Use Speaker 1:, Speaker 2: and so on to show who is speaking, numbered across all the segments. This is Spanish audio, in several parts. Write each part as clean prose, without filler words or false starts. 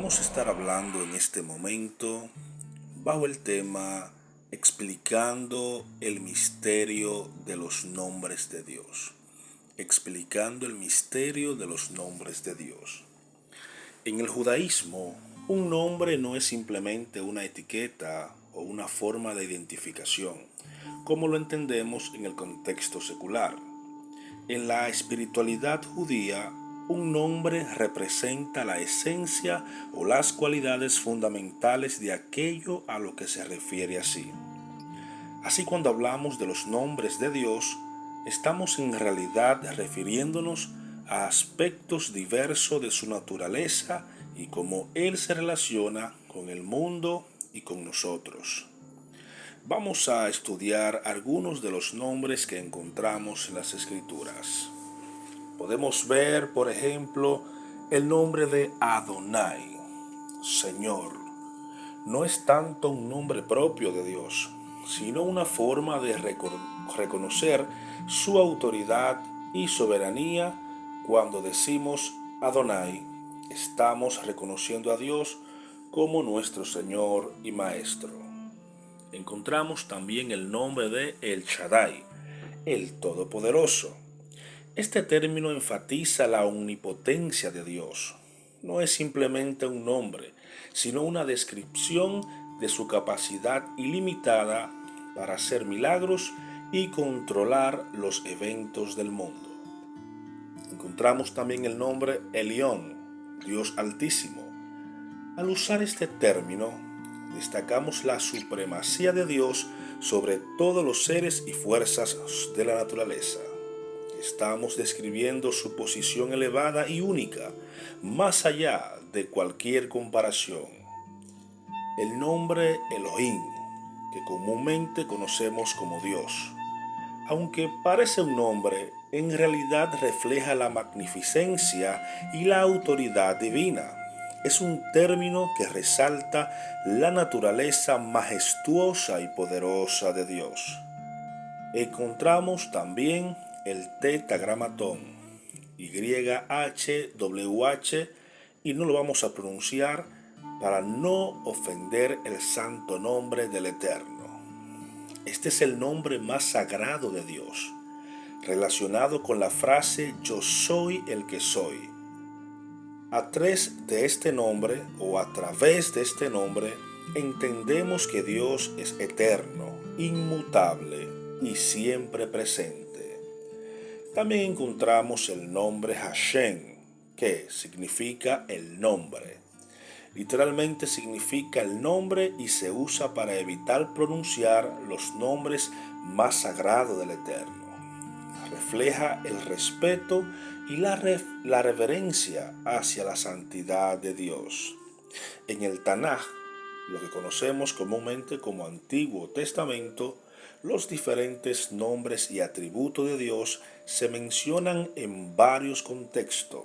Speaker 1: Vamos a estar hablando en este momento bajo el tema explicando el misterio de los nombres de Dios. Explicando el misterio de los nombres de Dios. En el judaísmo, un nombre no es simplemente una etiqueta o una forma de identificación, como lo entendemos en el contexto secular. En la espiritualidad judía, un nombre representa la esencia o las cualidades fundamentales de aquello a lo que se refiere así. Así, cuando hablamos de los nombres de Dios, estamos en realidad refiriéndonos a aspectos diversos de su naturaleza y cómo Él se relaciona con el mundo y con nosotros. Vamos a estudiar algunos de los nombres que encontramos en las Escrituras. Podemos ver, por ejemplo, el nombre de Adonai, Señor. No es tanto un nombre propio de Dios, sino una forma de reconocer su autoridad y soberanía. Cuando decimos Adonai, estamos reconociendo a Dios como nuestro Señor y Maestro. Encontramos también el nombre de El Shaddai, el Todopoderoso. Este término enfatiza la omnipotencia de Dios. No es simplemente un nombre, sino una descripción de su capacidad ilimitada para hacer milagros y controlar los eventos del mundo. Encontramos también el nombre Elión, Dios Altísimo. Al usar este término, destacamos la supremacía de Dios sobre todos los seres y fuerzas de la naturaleza. Estamos describiendo su posición elevada y única, más allá de cualquier comparación. El nombre Elohim, que comúnmente conocemos como Dios, aunque parece un nombre, en realidad refleja la magnificencia y la autoridad divina. Es un término que resalta la naturaleza majestuosa y poderosa de Dios. Encontramos también el tetragramatón, YHWH, y no lo vamos a pronunciar para no ofender el santo nombre del Eterno. Este es el nombre más sagrado de Dios, relacionado con la frase yo soy el que soy. A través de este nombre, entendemos que Dios es eterno, inmutable y siempre presente. También encontramos el nombre Hashem, que significa el nombre. Literalmente significa el nombre y se usa para evitar pronunciar los nombres más sagrados del Eterno. Refleja el respeto y la reverencia hacia la santidad de Dios. En el Tanaj, lo que conocemos comúnmente como Antiguo Testamento, los diferentes nombres y atributos de Dios se mencionan en varios contextos,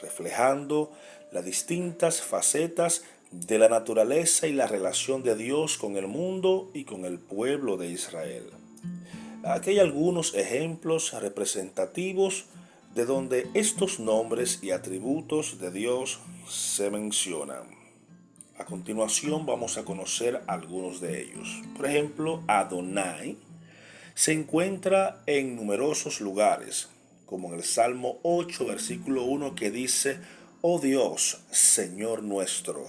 Speaker 1: reflejando las distintas facetas de la naturaleza y la relación de Dios con el mundo y con el pueblo de Israel. Aquí hay algunos ejemplos representativos de donde estos nombres y atributos de Dios se mencionan. A continuación vamos a conocer algunos de ellos. Por ejemplo, Adonai se encuentra en numerosos lugares, como en el Salmo 8, versículo 1, que dice: Oh Dios, Señor nuestro,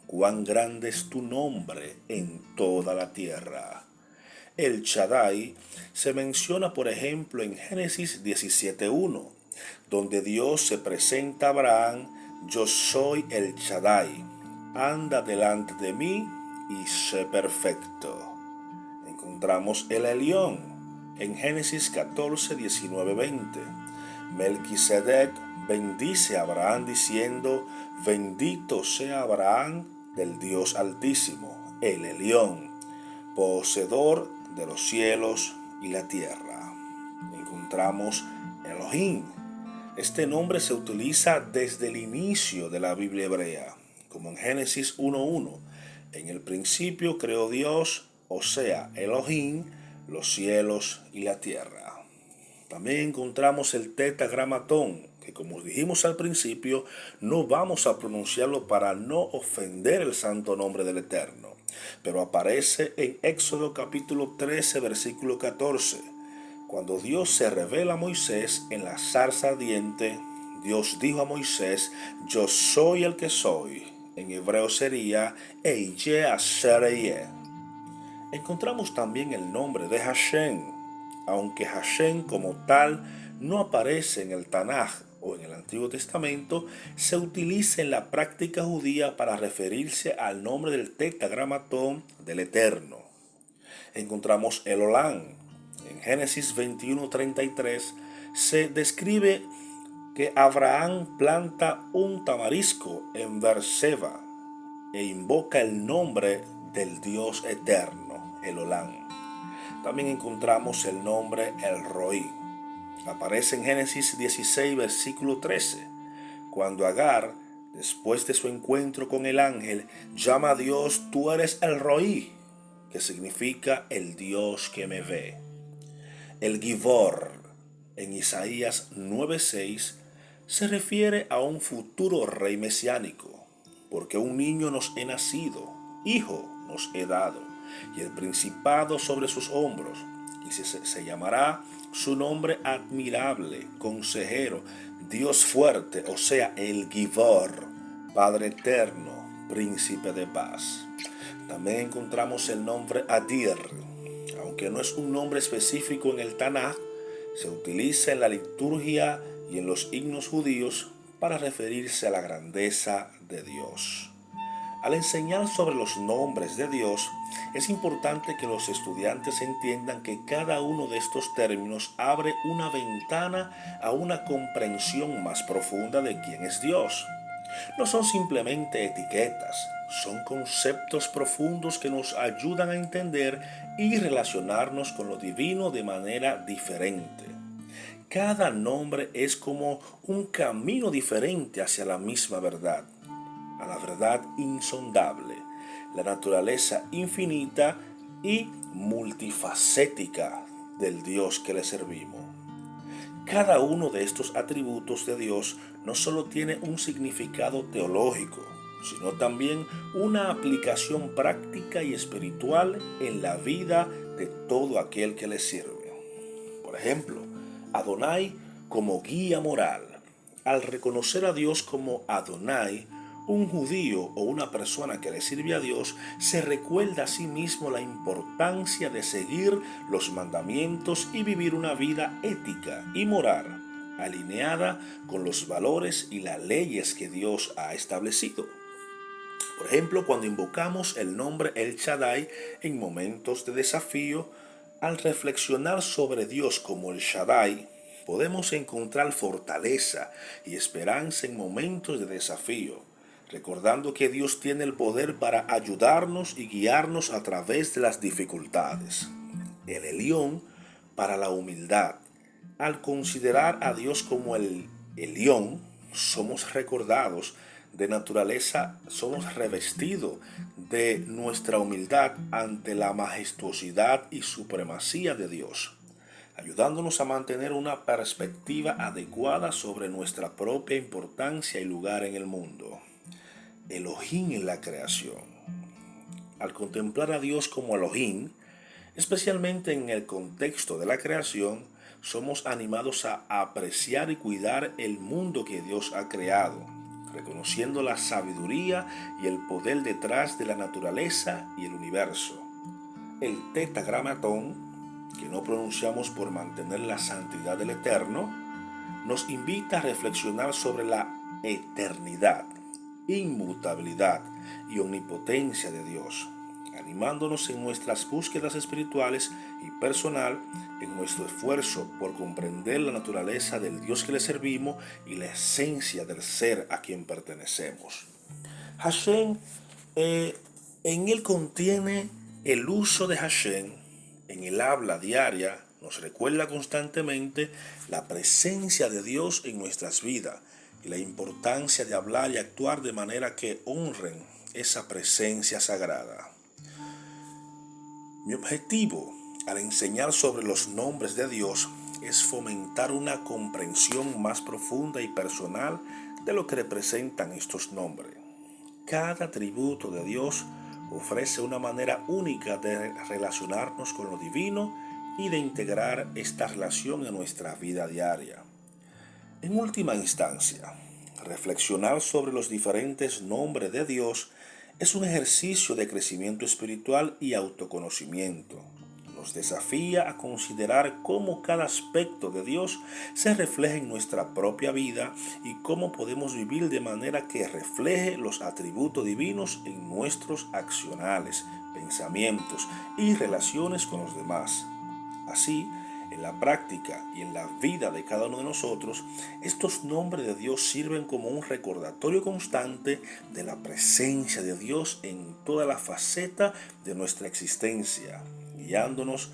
Speaker 1: cuán grande es tu nombre en toda la tierra. El Shaddai se menciona, por ejemplo, en Génesis 17:1, donde Dios se presenta a Abraham: yo soy el Shaddai, anda delante de mí y sé perfecto. Encontramos el Elión en Génesis 14, 19, 20. Melquisedec bendice a Abraham diciendo: bendito sea Abraham del Dios Altísimo, el Elión, poseedor de los cielos y la tierra. Encontramos Elohim. Este nombre se utiliza desde el inicio de la Biblia hebrea, como en Génesis 1:1. En el principio creó Dios, o sea, Elohim, los cielos y la tierra. También encontramos el tetragramatón, que como dijimos al principio, no vamos a pronunciarlo para no ofender el santo nombre del Eterno. Pero aparece en Éxodo capítulo 13, versículo 14. Cuando Dios se revela a Moisés en la zarza ardiente, Dios dijo a Moisés, yo soy el que soy. En hebreo sería Ehyeh Asher Ehyeh. Encontramos también el nombre de Hashem, aunque Hashem como tal no aparece en el Tanaj o en el Antiguo Testamento, se utiliza en la práctica judía para referirse al nombre del tetragramatón del Eterno. Encontramos el Olam. En Génesis 21:33 se describe que Abraham planta un tamarisco en Beerseba e invoca el nombre del Dios eterno, el Olam. También encontramos el nombre El Roi. Aparece en Génesis 16, versículo 13, cuando Agar, después de su encuentro con el ángel, llama a Dios, tú eres El Roi, que significa el Dios que me ve. El Gibor, en Isaías 9:6, se refiere a un futuro rey mesiánico, porque un niño nos he nacido, hijo nos he dado, y el principado sobre sus hombros, y se llamará su nombre admirable, consejero, Dios fuerte, o sea, el Gibor, Padre eterno, príncipe de paz. También encontramos el nombre Adir, aunque no es un nombre específico en el Tanaj, se utiliza en la liturgia y en los himnos judíos para referirse a la grandeza de Dios. Al enseñar sobre los nombres de Dios, es importante que los estudiantes entiendan que cada uno de estos términos abre una ventana a una comprensión más profunda de quién es Dios. No son simplemente etiquetas, son conceptos profundos que nos ayudan a entender y relacionarnos con lo divino de manera diferente. Cada nombre es como un camino diferente hacia la misma verdad, a la verdad insondable, la naturaleza infinita y multifacética del Dios que le servimos. Cada uno de estos atributos de Dios no solo tiene un significado teológico, sino también una aplicación práctica y espiritual en la vida de todo aquel que le sirve. Por ejemplo, Adonai como guía moral. Al reconocer a Dios como Adonai, un judío o una persona que le sirve a Dios se recuerda a sí mismo la importancia de seguir los mandamientos y vivir una vida ética y moral, alineada con los valores y las leyes que Dios ha establecido. Por ejemplo, cuando invocamos el nombre El Shaddai en momentos de desafío, al reflexionar sobre Dios como El Shaddai, podemos encontrar fortaleza y esperanza en momentos de desafío, recordando que Dios tiene el poder para ayudarnos y guiarnos a través de las dificultades. El Elión para la humildad. Al considerar a Dios como el Elión, somos recordados de naturaleza, somos revestidos de nuestra humildad ante la majestuosidad y supremacía de Dios, ayudándonos a mantener una perspectiva adecuada sobre nuestra propia importancia y lugar en el mundo. Elohim en la creación. Al contemplar a Dios como Elohim, especialmente en el contexto de la creación, somos animados a apreciar y cuidar el mundo que Dios ha creado, reconociendo la sabiduría y el poder detrás de la naturaleza y el universo. El tetragramatón, que no pronunciamos por mantener la santidad del Eterno, nos invita a reflexionar sobre la eternidad, inmutabilidad y omnipotencia de Dios, animándonos en nuestras búsquedas espirituales y personal, en nuestro esfuerzo por comprender la naturaleza del Dios que le servimos y la esencia del ser a quien pertenecemos. Hashem, en él contiene el uso de Hashem en el habla diaria, nos recuerda constantemente la presencia de Dios en nuestras vidas y la importancia de hablar y actuar de manera que honren esa presencia sagrada. Mi objetivo al enseñar sobre los nombres de Dios es fomentar una comprensión más profunda y personal de lo que representan estos nombres. Cada atributo de Dios ofrece una manera única de relacionarnos con lo divino y de integrar esta relación en nuestra vida diaria. En última instancia, reflexionar sobre los diferentes nombres de Dios es un ejercicio de crecimiento espiritual y autoconocimiento. Nos desafía a considerar cómo cada aspecto de Dios se refleja en nuestra propia vida y cómo podemos vivir de manera que refleje los atributos divinos en nuestros accionales, pensamientos y relaciones con los demás. Así, en la práctica y en la vida de cada uno de nosotros, estos nombres de Dios sirven como un recordatorio constante de la presencia de Dios en toda la faceta de nuestra existencia, guiándonos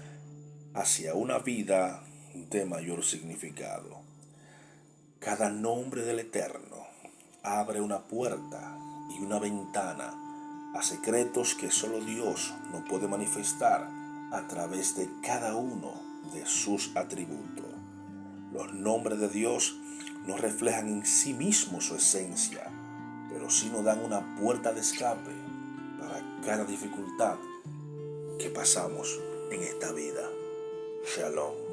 Speaker 1: hacia una vida de mayor significado. Cada nombre del Eterno abre una puerta y una ventana a secretos que solo Dios no puede manifestar a través de cada uno de sus atributos. Los nombres de Dios no reflejan en sí mismos su esencia, pero sí nos dan una puerta de escape para cada dificultad que pasamos en esta vida. Shalom.